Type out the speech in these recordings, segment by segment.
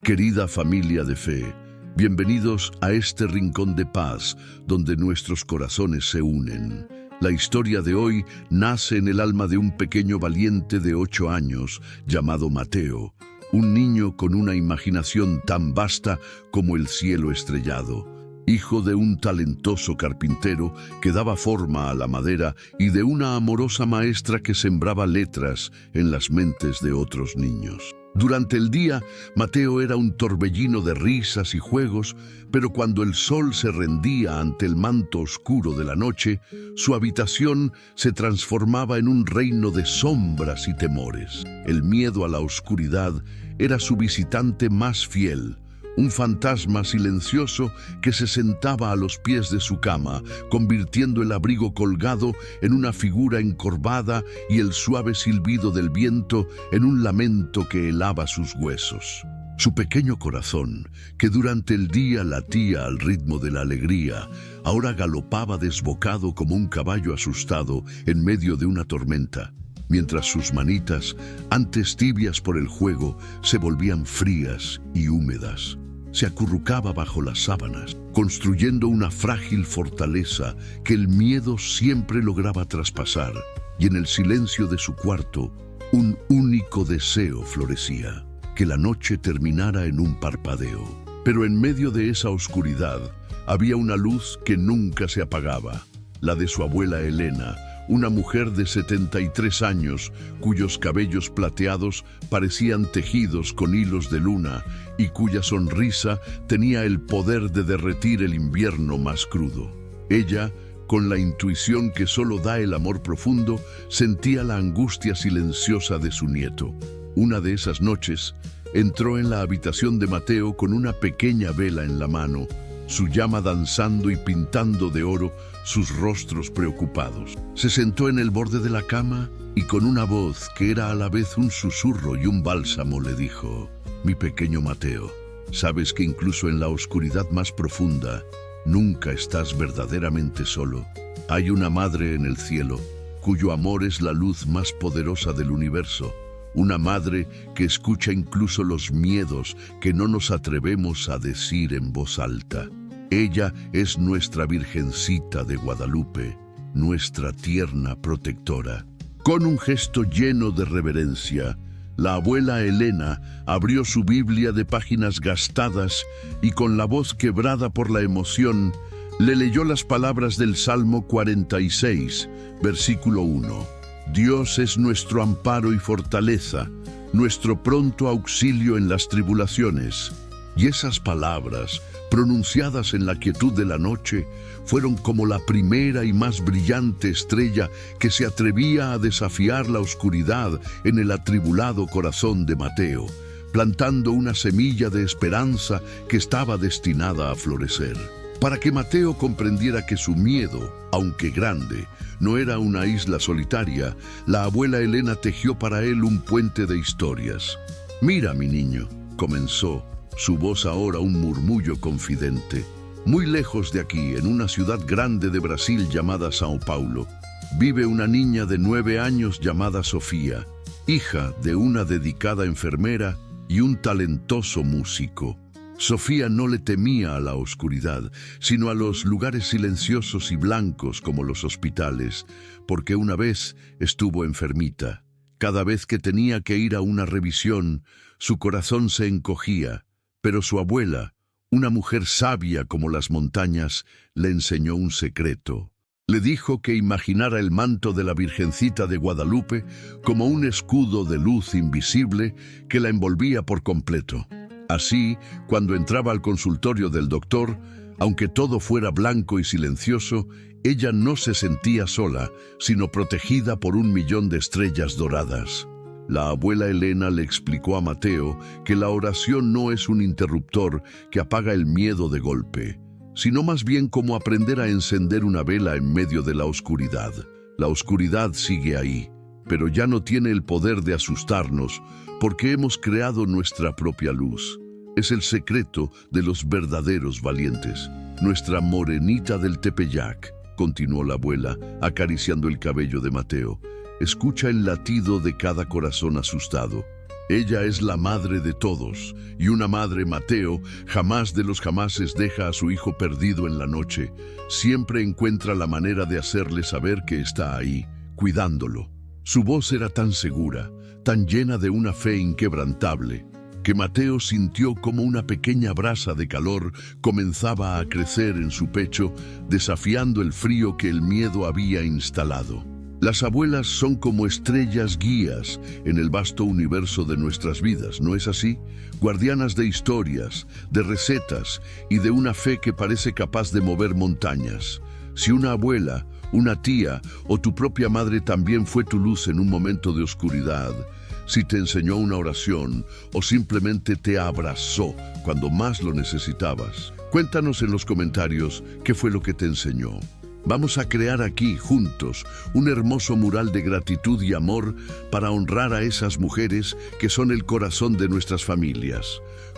Querida familia de fe, bienvenidos a este rincón de paz donde nuestros corazones se unen. La historia de hoy nace en el alma de un pequeño valiente de 8 años llamado Mateo, un niño con una imaginación tan vasta como el cielo estrellado, hijo de un talentoso carpintero que daba forma a la madera y de una amorosa maestra que sembraba letras en las mentes de otros niños. Durante el día, Mateo era un torbellino de risas y juegos, pero cuando el sol se rendía ante el manto oscuro de la noche, su habitación se transformaba en un reino de sombras y temores. El miedo a la oscuridad era su visitante más fiel, un fantasma silencioso que se sentaba a los pies de su cama, convirtiendo el abrigo colgado en una figura encorvada y el suave silbido del viento en un lamento que helaba sus huesos. Su pequeño corazón, que durante el día latía al ritmo de la alegría, ahora galopaba desbocado como un caballo asustado en medio de una tormenta, mientras sus manitas, antes tibias por el juego, se volvían frías y húmedas. Se acurrucaba bajo las sábanas, construyendo una frágil fortaleza que el miedo siempre lograba traspasar, y en el silencio de su cuarto, un único deseo florecía: que la noche terminara en un parpadeo. Pero en medio de esa oscuridad, había una luz que nunca se apagaba, la de su abuela Elena, una mujer de 73 años, cuyos cabellos plateados parecían tejidos con hilos de luna y cuya sonrisa tenía el poder de derretir el invierno más crudo. Ella, con la intuición que solo da el amor profundo, sentía la angustia silenciosa de su nieto. Una de esas noches, entró en la habitación de Mateo con una pequeña vela en la mano, su llama danzando y pintando de oro sus rostros preocupados. Se sentó en el borde de la cama y con una voz que era a la vez un susurro y un bálsamo le dijo: «Mi pequeño Mateo, sabes que incluso en la oscuridad más profunda, nunca estás verdaderamente solo. Hay una madre en el cielo, cuyo amor es la luz más poderosa del universo. Una madre que escucha incluso los miedos que no nos atrevemos a decir en voz alta. Ella es nuestra Virgencita de Guadalupe, nuestra tierna protectora». Con un gesto lleno de reverencia, la abuela Elena abrió su Biblia de páginas gastadas y con la voz quebrada por la emoción, le leyó las palabras del Salmo 46, versículo 1. «Dios es nuestro amparo y fortaleza, nuestro pronto auxilio en las tribulaciones». Y esas palabras, pronunciadas en la quietud de la noche, fueron como la primera y más brillante estrella que se atrevía a desafiar la oscuridad en el atribulado corazón de Mateo, plantando una semilla de esperanza que estaba destinada a florecer. Para que Mateo comprendiera que su miedo, aunque grande, no era una isla solitaria, la abuela Elena tejió para él un puente de historias. «Mira, mi niño», comenzó, su voz ahora un murmullo confidente. «Muy lejos de aquí, en una ciudad grande de Brasil llamada São Paulo, vive una niña de 9 años llamada Sofía, hija de una dedicada enfermera y un talentoso músico. Sofía no le temía a la oscuridad, sino a los lugares silenciosos y blancos como los hospitales, porque una vez estuvo enfermita. Cada vez que tenía que ir a una revisión, su corazón se encogía, pero su abuela, una mujer sabia como las montañas, le enseñó un secreto. Le dijo que imaginara el manto de la Virgencita de Guadalupe como un escudo de luz invisible que la envolvía por completo. Así, cuando entraba al consultorio del doctor, aunque todo fuera blanco y silencioso, ella no se sentía sola, sino protegida por 1.000.000 de estrellas doradas. La abuela Elena le explicó a Mateo que la oración no es un interruptor que apaga el miedo de golpe, sino más bien como aprender a encender una vela en medio de la oscuridad. La oscuridad sigue ahí, pero ya no tiene el poder de asustarnos porque hemos creado nuestra propia luz. Es el secreto de los verdaderos valientes. Nuestra morenita del Tepeyac, continuó la abuela, acariciando el cabello de Mateo, escucha el latido de cada corazón asustado. Ella es la madre de todos, y una madre, Mateo, jamás de los jamases deja a su hijo perdido en la noche. Siempre encuentra la manera de hacerle saber que está ahí, cuidándolo. Su voz era tan segura, tan llena de una fe inquebrantable, que Mateo sintió como una pequeña brasa de calor comenzaba a crecer en su pecho, desafiando el frío que el miedo había instalado. Las abuelas son como estrellas guías en el vasto universo de nuestras vidas, ¿no es así? Guardianas de historias, de recetas y de una fe que parece capaz de mover montañas. Si una abuela, una tía o tu propia madre también fue tu luz en un momento de oscuridad, si te enseñó una oración o simplemente te abrazó cuando más lo necesitabas, cuéntanos en los comentarios qué fue lo que te enseñó. Vamos a crear aquí, juntos, un hermoso mural de gratitud y amor para honrar a esas mujeres que son el corazón de nuestras familias.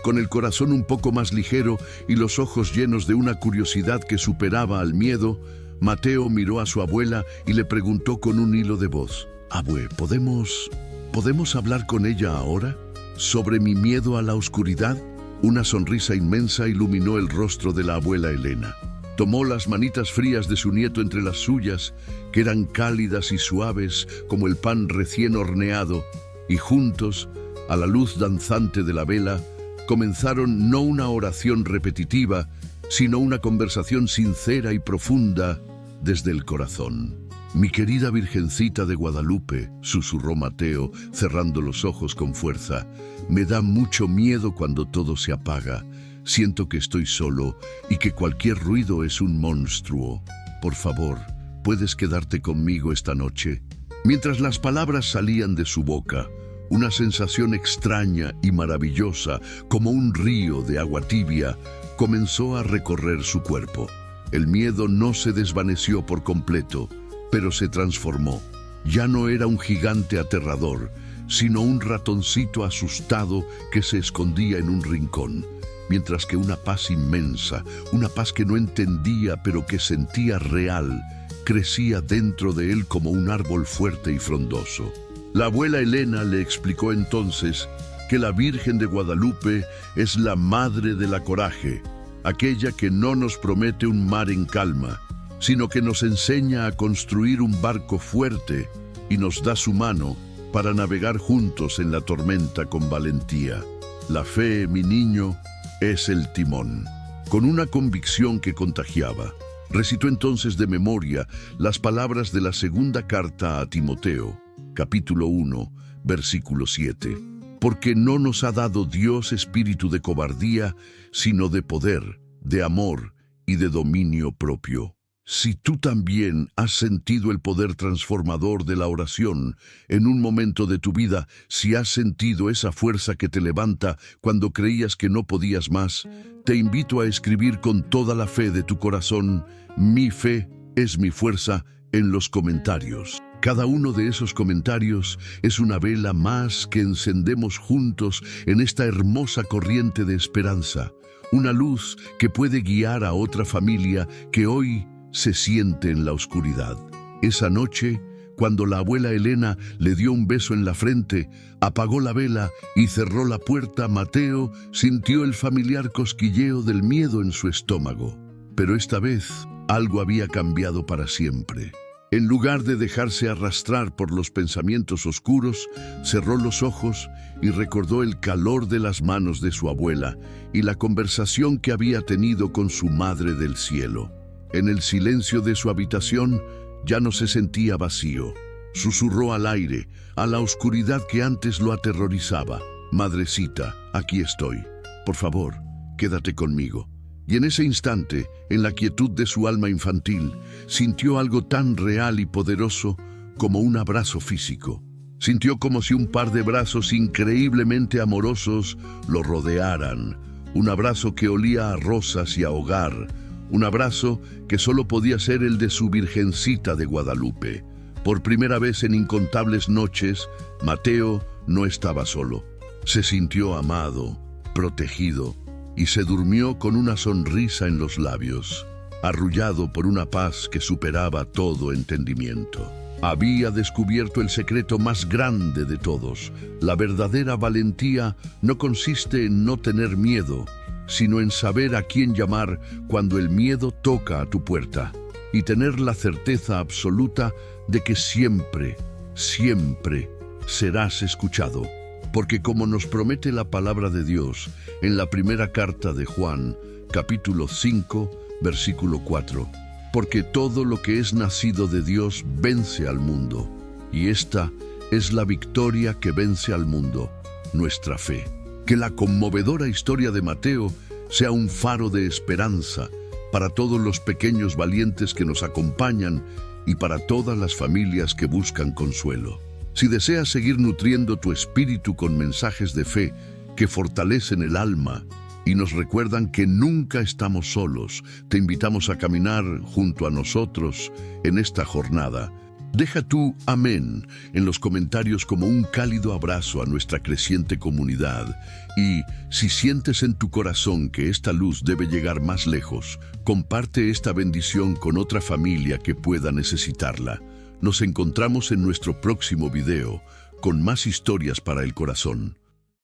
Con el corazón un poco más ligero y los ojos llenos de una curiosidad que superaba al miedo, Mateo miró a su abuela y le preguntó con un hilo de voz: «Abue, ¿podemos hablar con ella ahora? ¿Sobre mi miedo a la oscuridad?». Una sonrisa inmensa iluminó el rostro de la abuela Elena. Tomó las manitas frías de su nieto entre las suyas, que eran cálidas y suaves como el pan recién horneado, y juntos, a la luz danzante de la vela, comenzaron no una oración repetitiva, sino una conversación sincera y profunda desde el corazón. «Mi querida Virgencita de Guadalupe», susurró Mateo, cerrando los ojos con fuerza, «me da mucho miedo cuando todo se apaga. Siento que estoy solo y que cualquier ruido es un monstruo. Por favor, ¿puedes quedarte conmigo esta noche?». Mientras las palabras salían de su boca, una sensación extraña y maravillosa, como un río de agua tibia, comenzó a recorrer su cuerpo. El miedo no se desvaneció por completo, pero se transformó. Ya no era un gigante aterrador, sino un ratoncito asustado que se escondía en un rincón. Mientras que una paz inmensa, una paz que no entendía pero que sentía real, crecía dentro de él como un árbol fuerte y frondoso. La abuela Elena le explicó entonces que la Virgen de Guadalupe es la madre de la coraje, aquella que no nos promete un mar en calma, sino que nos enseña a construir un barco fuerte y nos da su mano para navegar juntos en la tormenta con valentía. La fe, mi niño, es el timón. Con una convicción que contagiaba, recitó entonces de memoria las palabras de la segunda carta a Timoteo, capítulo 1, versículo 7. «Porque no nos ha dado Dios espíritu de cobardía, sino de poder, de amor y de dominio propio». Si tú también has sentido el poder transformador de la oración en un momento de tu vida, si has sentido esa fuerza que te levanta cuando creías que no podías más, te invito a escribir con toda la fe de tu corazón: «Mi fe es mi fuerza» en los comentarios. Cada uno de esos comentarios es una vela más que encendemos juntos en esta hermosa corriente de esperanza, una luz que puede guiar a otra familia que hoy se siente en la oscuridad. Esa noche, cuando la abuela Elena le dio un beso en la frente, apagó la vela y cerró la puerta, Mateo sintió el familiar cosquilleo del miedo en su estómago. Pero esta vez, algo había cambiado para siempre. En lugar de dejarse arrastrar por los pensamientos oscuros, cerró los ojos y recordó el calor de las manos de su abuela y la conversación que había tenido con su Madre del Cielo. En el silencio de su habitación ya no se sentía vacío. Susurró al aire, a la oscuridad que antes lo aterrorizaba: «Madrecita, aquí estoy. Por favor, quédate conmigo». Y en ese instante, en la quietud de su alma infantil, sintió algo tan real y poderoso como un abrazo físico. Sintió como si un par de brazos increíblemente amorosos lo rodearan. Un abrazo que olía a rosas y a hogar. Un abrazo que solo podía ser el de su Virgencita de Guadalupe. Por primera vez en incontables noches, Mateo no estaba solo. Se sintió amado, protegido, y se durmió con una sonrisa en los labios, arrullado por una paz que superaba todo entendimiento. Había descubierto el secreto más grande de todos. La verdadera valentía no consiste en no tener miedo, sino en saber a quién llamar cuando el miedo toca a tu puerta y tener la certeza absoluta de que siempre, siempre serás escuchado. Porque como nos promete la palabra de Dios en la primera carta de Juan, capítulo 5, versículo 4, porque todo lo que es nacido de Dios vence al mundo, y esta es la victoria que vence al mundo, nuestra fe. Que la conmovedora historia de Mateo sea un faro de esperanza para todos los pequeños valientes que nos acompañan y para todas las familias que buscan consuelo. Si deseas seguir nutriendo tu espíritu con mensajes de fe que fortalecen el alma y nos recuerdan que nunca estamos solos, te invitamos a caminar junto a nosotros en esta jornada. Deja tu amén en los comentarios como un cálido abrazo a nuestra creciente comunidad. Y si sientes en tu corazón que esta luz debe llegar más lejos, comparte esta bendición con otra familia que pueda necesitarla. Nos encontramos en nuestro próximo video con más historias para el corazón.